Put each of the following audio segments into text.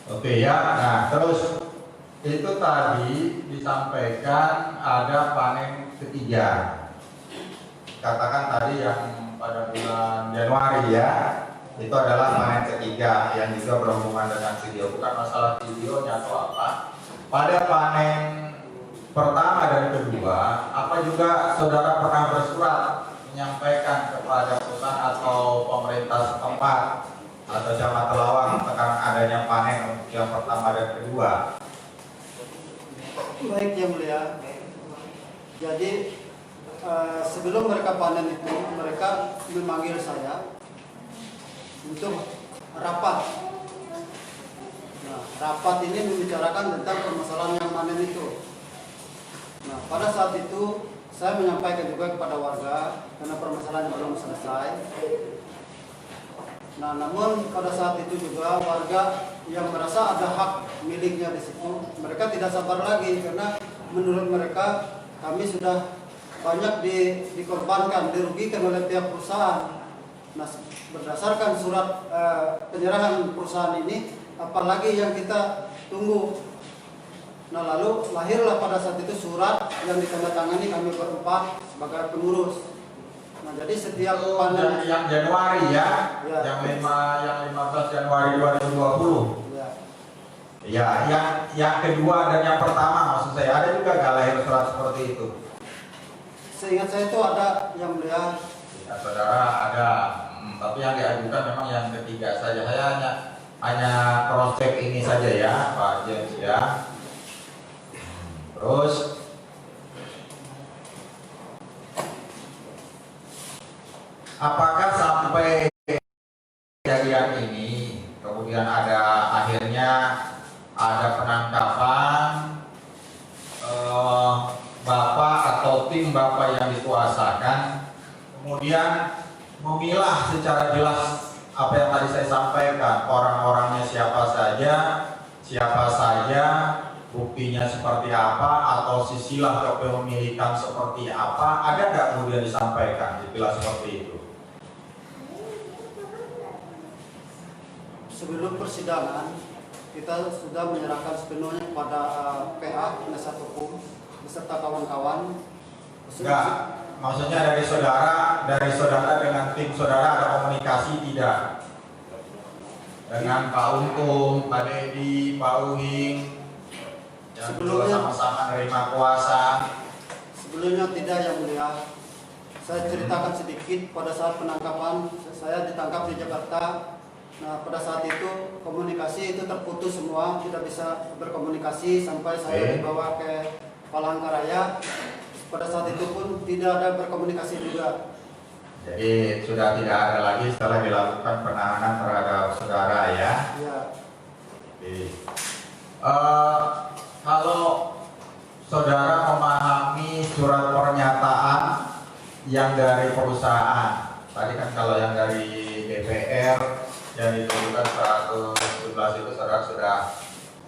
Oke ya, nah terus itu tadi disampaikan ada panen ketiga. Katakan tadi yang pada bulan Januari ya, itu adalah panen ketiga yang juga berhubungan dengan video, bukan masalah videonya atau apa. Pada panen pertama dan kedua, apa juga saudara pernah bersurat menyampaikan kepada perusahaan atau pemerintah setempat atau camat Telawang tentang adanya panen untuk yang pertama dan kedua? Baik yang mulia. Jadi sebelum mereka panen itu, mereka memanggil saya untuk rapat. Nah, rapat ini membicarakan tentang permasalahan yang panen itu. Nah, pada saat itu saya menyampaikan juga kepada warga karena permasalahan belum selesai. Nah, namun pada saat itu juga warga yang merasa ada hak miliknya di situ, mereka tidak sabar lagi karena menurut mereka kami sudah banyak dikorbankan, dirugikan oleh pihak perusahaan. Nah, berdasarkan surat penyerahan perusahaan ini, apalagi yang kita tunggu. Nah, lalu lahirlah pada saat itu surat yang ditandatangani kami berempat sebagai pengurus. Nah, jadi setiap panen yang Januari ya, ya, yang 15 Januari 2020. Ya, yang kedua dan yang pertama maksud saya, ada juga nggak lahir surat seperti itu? Seingat saya itu ada yang mulia. Ya, saudara ada, tapi yang diajukan memang yang ketiga saja. Saya hanya cross check ini saja ya, Pak James ya. Terus apakah sampai kejadian ini kemudian akhirnya ada penangkapan Bapak atau tim Bapak yang dikuasakan kemudian memilah secara jelas apa yang tadi saya sampaikan, orang-orangnya siapa saja, buktinya seperti apa, atau sisilah kepemilikan seperti apa, ada nggak kemudian disampaikan dipilah seperti itu? Sebelum persidangan kita sudah menyerahkan sepenuhnya kepada PA penasihat hukum beserta kawan-kawan. Enggak, maksudnya dari saudara dengan tim saudara ada komunikasi tidak? Dengan Pak Untung, Pak Dedi, Pak Uhing yang dua sama-sama menerima kuasa. Sebelumnya tidak yang mulia. Saya ceritakan sedikit pada saat penangkapan, saya ditangkap di Jakarta. Nah, pada saat itu komunikasi itu terputus semua, tidak bisa berkomunikasi sampai saya dibawa ke Palangkaraya. Pada saat itu pun tidak ada berkomunikasi juga. Jadi sudah tidak ada lagi setelah dilakukan penahanan terhadap saudara ya? Ya. Kalau saudara memahami surat pernyataan yang dari perusahaan, tadi kan kalau yang dari DPR yang ditujukan 117 itu saudara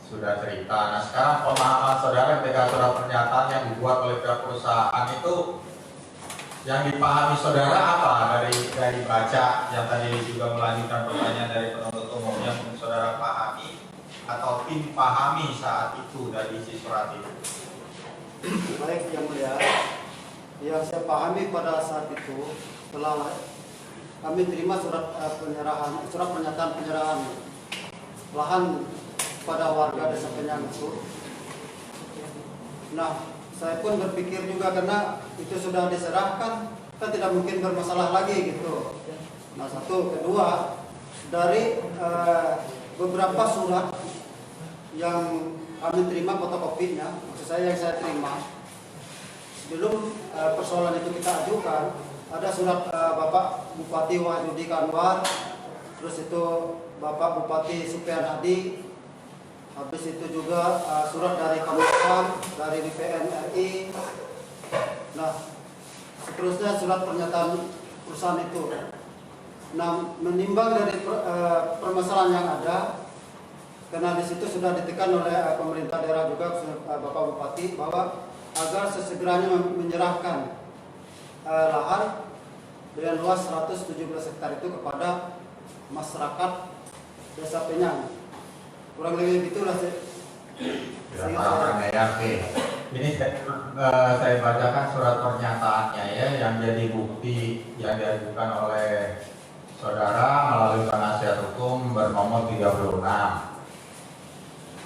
sudah cerita. Nah, sekarang pemahaman saudara ketika surat pernyataan yang dibuat oleh pihak perusahaan itu yang dipahami saudara apa dari baca yang tadi juga melanjutkan pertanyaan dari penuntut umum yang saudara pahami atau tim pahami saat itu dari isi surat itu? Baik yang mulia, yang saya pahami pada saat itu setelah kami terima surat pernyataan penyerahan lahan pada warga Desa Penyang itu. Nah, saya pun berpikir juga karena itu sudah diserahkan, kita tidak mungkin bermasalah lagi gitu. Nah, satu, kedua, dari beberapa surat yang kami terima fotokopinya, maksud saya yang saya terima sebelum persoalan itu kita ajukan, ada surat Bapak Bupati Wahyudi Kanwar, terus itu Bapak Bupati Supian Hadi, habis itu juga surat dari Komnas, dari DPN RI. Nah, seterusnya surat pernyataan perusahaan itu. Nah, menimbang dari permasalahan yang ada, karena di situ sudah ditekan oleh pemerintah daerah juga Bapak Bupati bahwa agar sesegeranya menyerahkan lahan dengan luas 117 hektar itu kepada masyarakat Desa Penyang. kurang lebih gitulah sih. Ya, para pendengar, oke. Ini saya bacakan surat pernyataannya ya, yang jadi bukti yang diajukan oleh saudara melalui penasihat hukum bernomor 36.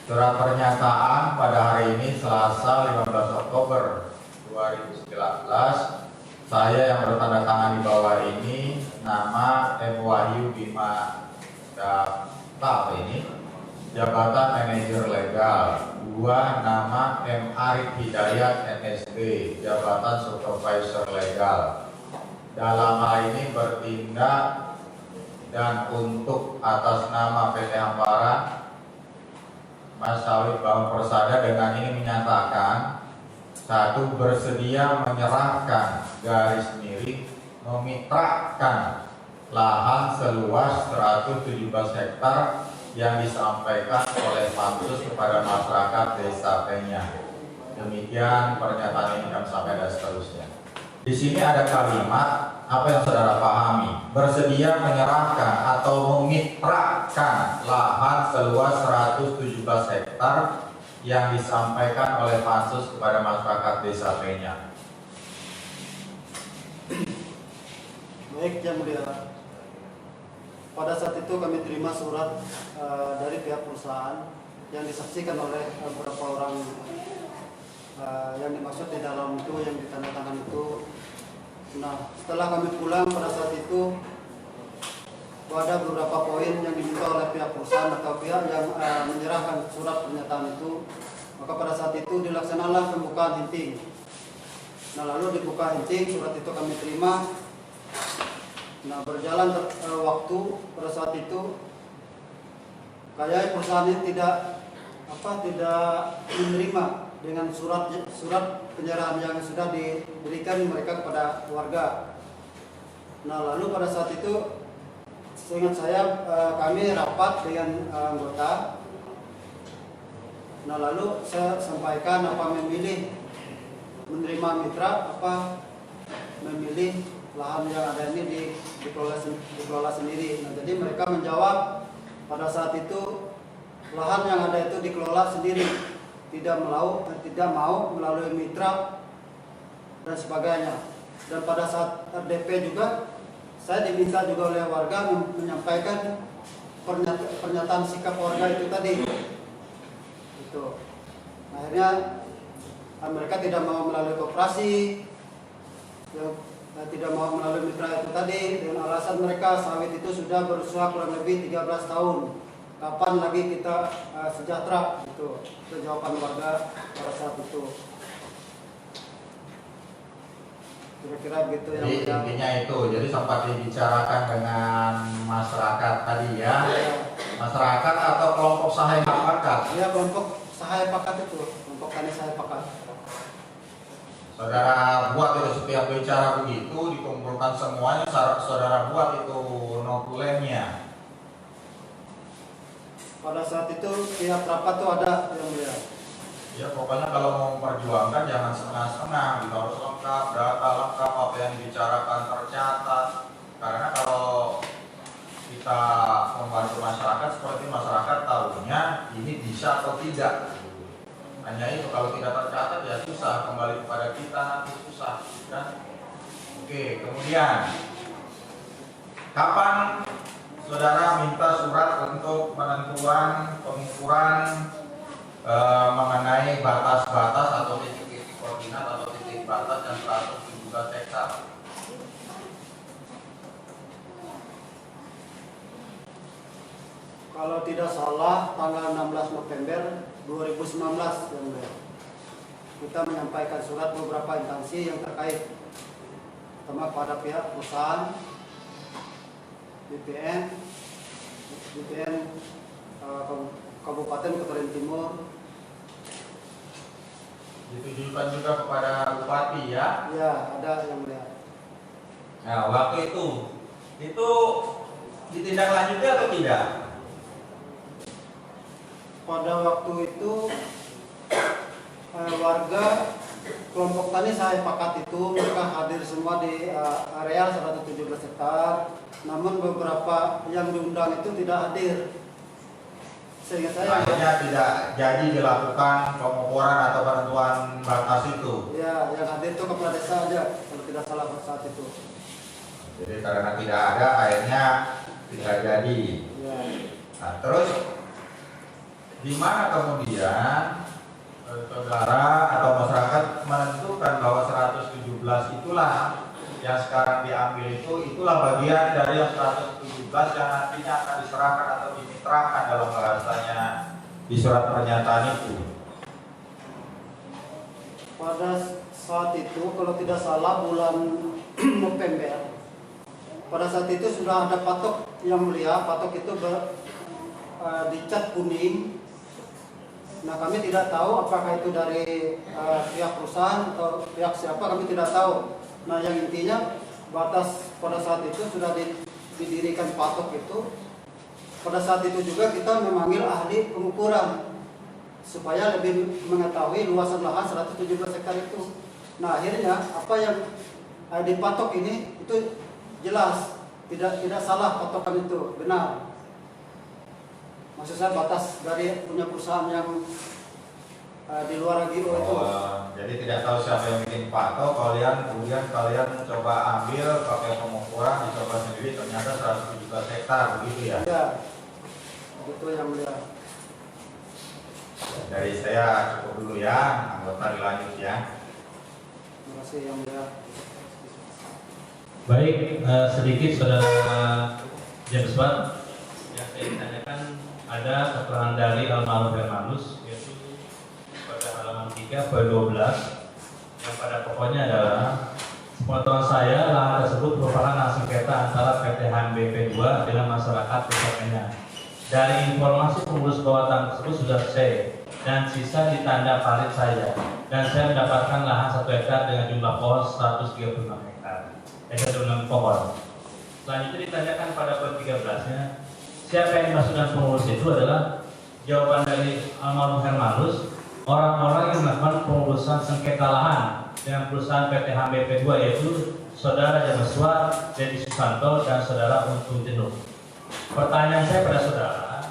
Surat pernyataan pada hari ini Selasa 15 Oktober 2019. Saya yang bertanda tangan di bawah ini nama M. Wahyu Bima Dapta ini, jabatan manajer legal. 2. Nama M. Arif Hidayat MSB, jabatan supervisor legal. Dalam hal ini bertindak dan untuk atas nama PT Hamparan Mas Sawit Bangun Persada dengan ini menyatakan: 1. Bersedia menyerahkan garis miring memitrakan lahan seluas 117 hektar yang disampaikan oleh Pansus kepada masyarakat Desa Penya. Demikian pernyataan ini kami sampaikan dan seterusnya. Di sini ada kalimat apa yang saudara pahami: bersedia menyerahkan atau memitrakan lahan seluas 117 hektar yang disampaikan oleh Pansus kepada masyarakat Desa Penya. Baik, Yang Mulia. Pada saat itu kami terima surat dari pihak perusahaan yang disaksikan oleh beberapa orang yang dimaksud di dalam itu, yang ditandatangan itu. Nah, setelah kami pulang pada saat itu ada beberapa poin yang diminta oleh pihak perusahaan atau pihak yang menyerahkan surat pernyataan itu. Maka pada saat itu dilaksanalah pembukaan hinting. Nah, lalu dibuka hinting, surat itu kami terima. Nah, berjalan waktu pada saat itu kayak perusahaan ini tidak menerima dengan surat penyerahan yang sudah diberikan mereka kepada warga. Nah, lalu pada saat itu seingat saya kami rapat dengan anggota. Nah, lalu saya sampaikan apa memilih menerima mitra, apa memilih lahan yang ada ini dikelola sendiri. Nah, jadi mereka menjawab pada saat itu lahan yang ada itu dikelola sendiri, tidak mau melalui mitra dan sebagainya. Dan pada saat RDP juga saya diminta juga oleh warga menyampaikan pernyataan sikap warga itu tadi. Itu. Akhirnya mereka tidak mau melalui koperasi, tidak mau melalui mitra itu tadi dengan alasan mereka sawit itu sudah berusaha kurang lebih 13 tahun. Kapan lagi kita sejahtera? Itu jawaban warga pada saat itu. Kira-kira begitu yang jadi intinya itu, jadi sempat dibicarakan dengan masyarakat tadi ya. Masyarakat atau kelompok sahaya pakat? Ya, kelompok sahaya pakat itu, kelompok tani sahaya pakat. Saudara buat itu setiap bicara begitu dikumpulkan semuanya, saudara buat itu notulennya. Pada saat itu pihak rapat tuh ada yang melihat. Ya pokoknya kalau mau memperjuangkan jangan setengah-setengah, gitu, harus lengkap, data lengkap, apa yang dibicarakan tercatat. Karena kalau kita membantu masyarakat seperti masyarakat tahunya ini bisa atau tidak. Hanya itu, kalau tidak tercatat ya susah, kembali kepada kita nanti susah kan? Oke, kemudian kapan saudara minta surat untuk penentuan pengukuran mengenai batas-batas atau titik-titik koordinat atau titik batas yang 117 hektar? Kalau tidak salah tanggal 16 November 2019 yang kita menyampaikan surat beberapa instansi yang terkait, terutama pada pihak perusahaan, BPN Kabupaten Kepulauan Timur. Ditujukan juga kepada bupati ya? Ya, ada yang melihat. Nah, waktu itu ditindaklanjuti atau tidak? Pada waktu itu warga kelompok tani sahaya pakat itu mereka hadir semua di area 117 hektar. Namun beberapa yang diundang itu tidak hadir. seingat saya. Akhirnya tidak jadi dilakukan pengukuran atau penentuan batas itu. Ya, yang hadir itu kepala desa aja kalau tidak salah pada saat itu. Jadi karena tidak ada, akhirnya tidak jadi. Ya. Nah, terus di mana kemudian saudara atau masyarakat menentukan bahwa 117 itulah yang sekarang diambil itulah bagian dari yang 117 yang nantinya akan diserahkan atau dimitrakan dalam bahasanya di surat pernyataan itu. Pada saat itu kalau tidak salah bulan November, pada saat itu sudah ada patok yang mulia, patok itu dicat kuning. Nah, kami tidak tahu apakah itu dari pihak perusahaan atau pihak siapa, kami tidak tahu. Nah, yang intinya batas pada saat itu sudah didirikan patok itu. Pada saat itu juga kita memanggil ahli pengukuran supaya lebih mengetahui luasan lahan 117 hektar itu. Nah, akhirnya apa yang dipatok ini itu jelas, tidak salah patokan itu, benar. Maksud saya batas dari punya perusahaan yang di luar GO itu. Jadi tidak tahu siapa yang bikin patok, kemudian kalian coba ambil pakai pengukuran, dicoba sendiri ternyata 117 hektar begitu ya? Iya, begitu yang mulia. Dari saya cukup dulu ya, anggota dilanjut ya. Terima kasih yang mulia. Baik, sedikit saudara James Watt yang saya tanyakan, ada keterangan dari almarhum Hermanus yaitu pada halaman 3 poin 12 yang pada pokoknya adalah sepengetahuan saya lahan tersebut merupakan hak sengketa antara PT HMBP 2 dengan masyarakat Desa. Dari informasi pengurus bawah tanah tersebut sudah selesai dan sisa ditanda parit saya, dan saya mendapatkan lahan 1 hektar dengan jumlah pohon 136 hektar. Dengan pohon. Selanjutnya ditanyakan pada poin 13-nya, siapa yang dimaksudkan pengurus itu adalah jawaban dari almarhum Hermanus, orang-orang yang melakukan pengurusan sengketa lahan dengan perusahaan PT HMBP 2 yaitu saudara Jamaswa, Dedi Susanto, dan saudara Untung Jenuh. Pertanyaan saya pada saudara,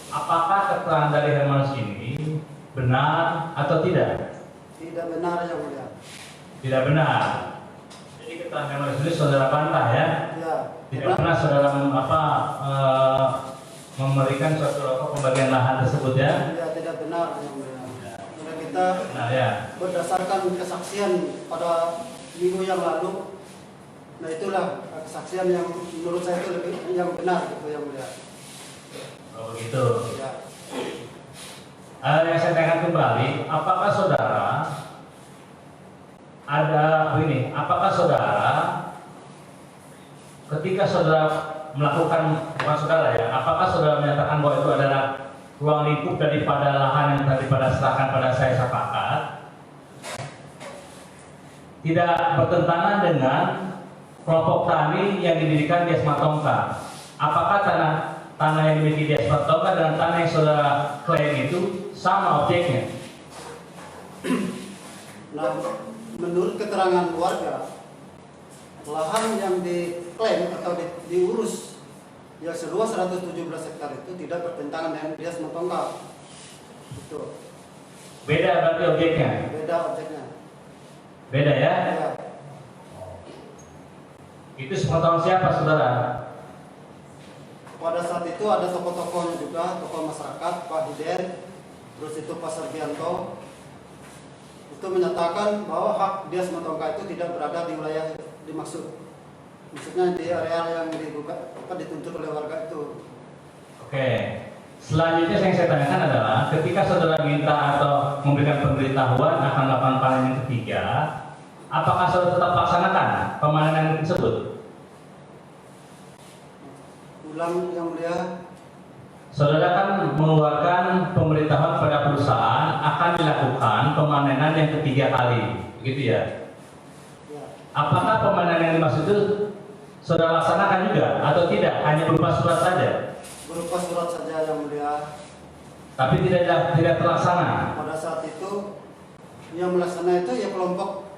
apakah keterangan dari Hermanus ini benar atau tidak? Tidak benar yang mulia. Tidak benar. Jadi keterangan Hermanus ini saudara bantah ya? Ya. Tidak pernah saudara memberikan suatu pembagian lahan tersebut ya? Ya, tidak benar yang mulia. Karena kita Nah ya. berdasarkan kesaksian pada minggu yang lalu, nah itulah kesaksian yang menurut saya itu lebih yang benar gitu yang mulia. Oh begitu. Ya. Yang saya tanyakan kembali, apakah saudara apakah saudara ketika saudara melakukan, bukan saudara ya, apakah saudara menyatakan bahwa itu adalah ruang lingkup daripada lahan yang tadi pada serahkan pada saya sepakat, tidak bertentangan dengan kelompok tani yang didirikan di Asmatongka? Apakah tanah yang dimiliki di Asmatongka dan tanah yang saudara klaim itu sama objeknya? Nah, menurut keterangan warga, lahan yang diklaim atau diurus yang seluas 117 hektar itu tidak bertentangan dengan di Asmatongka. Itu. Beda berarti objeknya? Beda objeknya. Beda ya? Ya. Itu sepengetahuan siapa saudara? Pada saat itu ada tokoh-tokohnya juga, tokoh masyarakat, Pak Hiden, terus itu Pak Sarbianto, itu menyatakan bahwa hak di Asmatongka itu tidak berada di wilayah dimaksud. Maksudnya di area yang dituntut oleh warga itu. Oke. Selanjutnya yang saya tanyakan adalah ketika saudara minta atau memberikan pemberitahuan akan melakukan panen yang ketiga, apakah saudara tetap laksanakan pemanenan tersebut? Ulang yang mulia. Saudara kan mengeluarkan pemberitahuan pada perusahaan akan dilakukan pemanenan yang ketiga kali, begitu ya? Ya. Apakah pemanenan yang dimaksud itu saudara laksanakan juga atau tidak? Hanya berupa surat saja? Berupa surat saja yang mulia. Tapi tidak terlaksana. Pada saat itu yang melaksana itu ya kelompok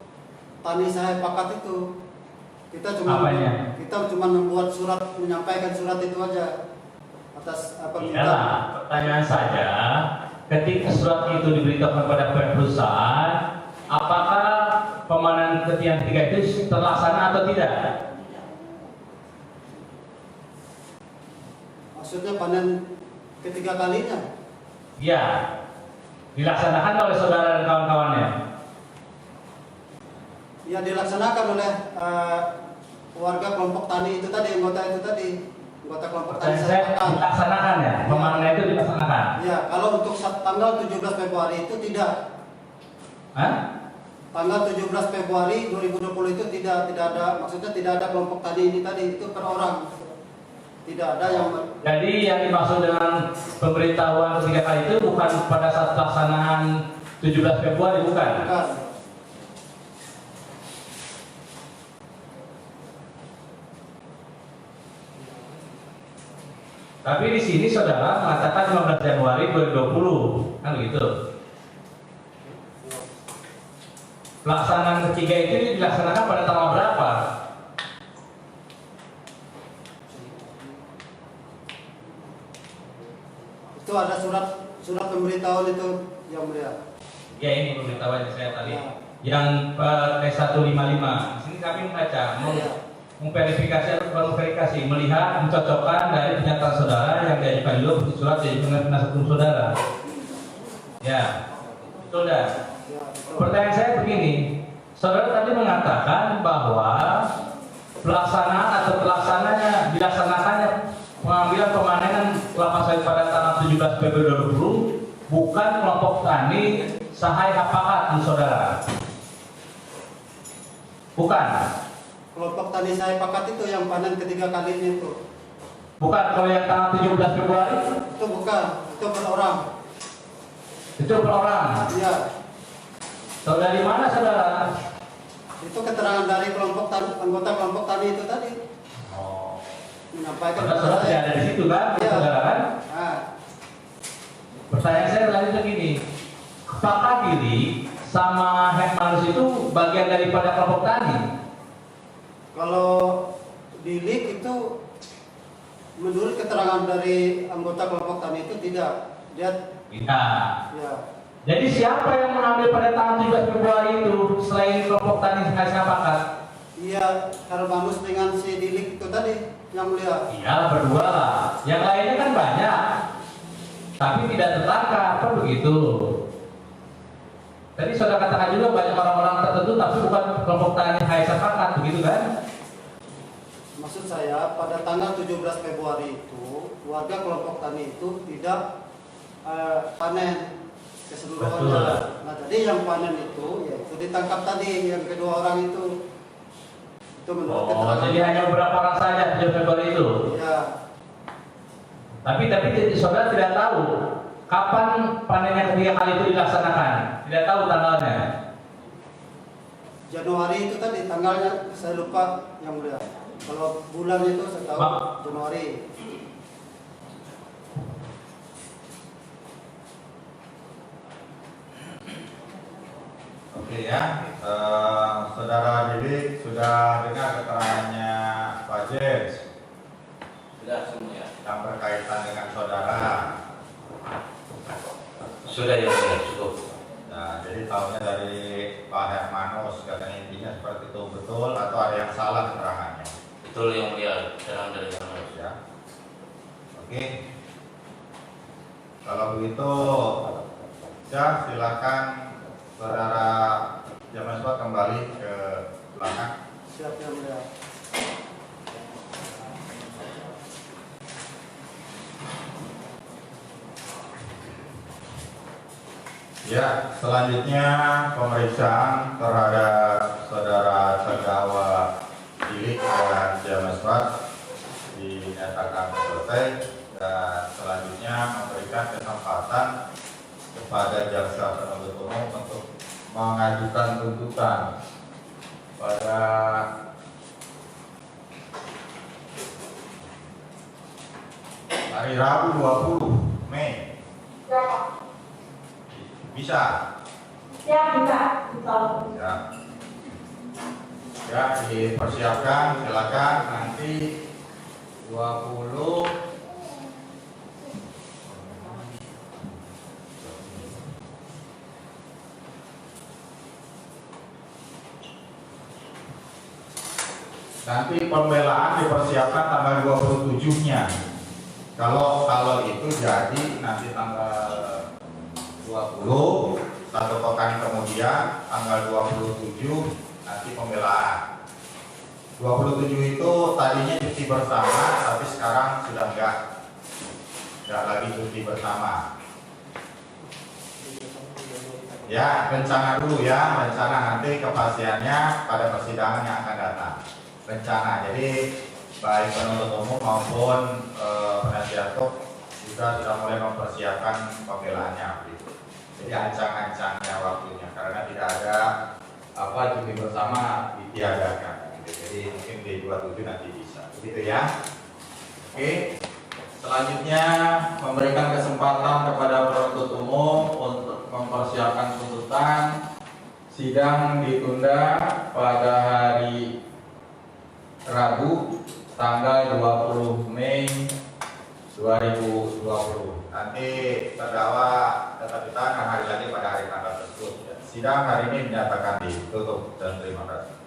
tani saya pakat itu. Kita cuma membuat surat, menyampaikan surat itu aja. atas Iyalah, permintaan. pertanyaan saja, ketika surat itu diberitahukan kepada pihak perusahaan, apakah pemanen yang ketiga itu terlaksana atau tidak? Maksudnya panen ketiga kalinya? Ya, dilaksanakan oleh saudara dan kawan-kawannya. Ya, dilaksanakan oleh warga kelompok tani itu tadi, anggota itu tadi, anggota kelompok tani Saya saya pakan. dilaksanakan ya, pemanennya itu dilaksanakan. Ya, kalau untuk tanggal 17 Februari itu tidak. Hah? Tanggal 17 Februari 2020 itu tidak ada, maksudnya tidak ada kelompok tani ini tadi, itu per orang. Tidak ada yang Jadi yang dimaksud dengan pemberitahuan ketiga kali itu bukan pada saat pelaksanaan 17 Februari, bukan? bukan. Tapi di sini saudara mengatakan 15 Januari 2020, kan begitu? Pelaksanaan ketiga itu dilaksanakan pada tanggal berapa? Itu ada surat pemberitahuan itu yang mulia. Ya, ini pemberitahuan yang saya tadi. Ya. Yang T155. Di sini kami membaca, Ya. memverifikasi atau memverifikasi, melihat, mencocokkan dari pernyataan saudara yang diajukan dulu surat dari penasihat hukum saudara. Ya, betul dah. Ya, betul. Pertanyaan saya begini, saudara tadi mengatakan bahwa pelaksanaan atau dilaksanakannya pengambilan pemanenan kelapa sawit pada tanggal 17 Februari 2020 bukan kelompok tani Sahai Hapakat, saudara. Bukan. Kelompok tani saya pakat itu yang panen ketiga kalinya itu. Bukan kalau yang tanggal 17 Februari Itu bukan, itu per orang. itu per orang. Iya. Saudara di mana saudara? Itu keterangan dari kelompok tani, anggota kelompok tani itu tadi. Oh. Menyampaikan Saudara tidak ada di situ kan? Iya. Saudara kan? Nah, Pertanyaan saya selanjutnya gini, apakah Dili sama Hekmanus itu bagian daripada kelompok tani? kalau di LIK itu menurut keterangan dari anggota kelompok tani itu tidak. Dia Tidak. ya, Jadi siapa yang mengambil pada tanggal 17 Februari itu selain kelompok tani Sahai Hapakat? iya Hermanus dengan si Dilik itu tadi yang mulia. Iya, berdua lah. Yang lainnya kan banyak, tapi tidak tertangkap, kan begitu. Tadi saudara katakan juga banyak orang-orang tertentu, tapi bukan kelompok tani Sahai Hapakat, begitu kan? Maksud saya pada tanggal 17 Februari itu warga kelompok tani itu tidak panen keseluruhannya. Betul. Nah, jadi yang panen itu yaitu ditangkap tadi yang kedua orang itu. Itu menurut Oh, keterangan. jadi hanya beberapa orang saja 17 Februari itu. Ya, Tapi saudara tidak tahu kapan panen yang ketiga kali itu dilaksanakan. Tidak tahu tanggalnya. Januari itu tadi tanggalnya saya lupa yang mulia. Kalau bulan itu saya tahu Januari. Oke ya, saudara Didik sudah dengar keterangannya Pak James Sudah semua ya. yang berkaitan dengan saudara. Sudah ya, sudah cukup. Nah, jadi tahunya dari Pak Hermanus, katanya intinya seperti itu, betul atau ada yang salah keterangannya? Betul yang mulia, terang dari sana. Ya. Oke. Kalau begitu, ya silakan saudara Jamaswat kembali ke belakang. Siap yang mulia. Ya, selanjutnya pemeriksaan terhadap saudara terdakwa Dilik dan Jamaswat dinyatakan selesai dan selanjutnya memberikan kesempatan kepada jaksa penuntut umum untuk mengajukan tuntutan pada hari Rabu 20 Mei. Bisa? Ya, bisa. Ya. Ya, dipersiapkan, silakan nanti 20 Nanti pembelaan dipersiapkan tanggal 27-nya. Kalau itu jadi nanti tanggal 20, satu pekan kemudian tanggal 27 nanti pembelaan. 27 itu tadinya cuti bersama, tapi sekarang sudah enggak lagi cuti bersama. Ya, rencana dulu ya, rencana nanti kepastiannya pada persidangan yang akan datang. Rencana, jadi baik penuntut umum maupun penasihat hukum juga sudah mulai mempersiapkan pembelaannya. Jadi ancang-ancangnya waktunya, karena tidak ada cuti bersama ditiadakan. Jadi mungkin D27 nanti bisa, begitu ya. Oke. Selanjutnya memberikan kesempatan kepada penuntut umum untuk mempersiapkan tuntutan. Sidang ditunda pada hari Rabu tanggal 20 Mei 2020. Nanti terdakwa tetap ditahan hari lagi pada hari tanggal tersebut. Sidang hari ini dinyatakan ditutup dan terima kasih.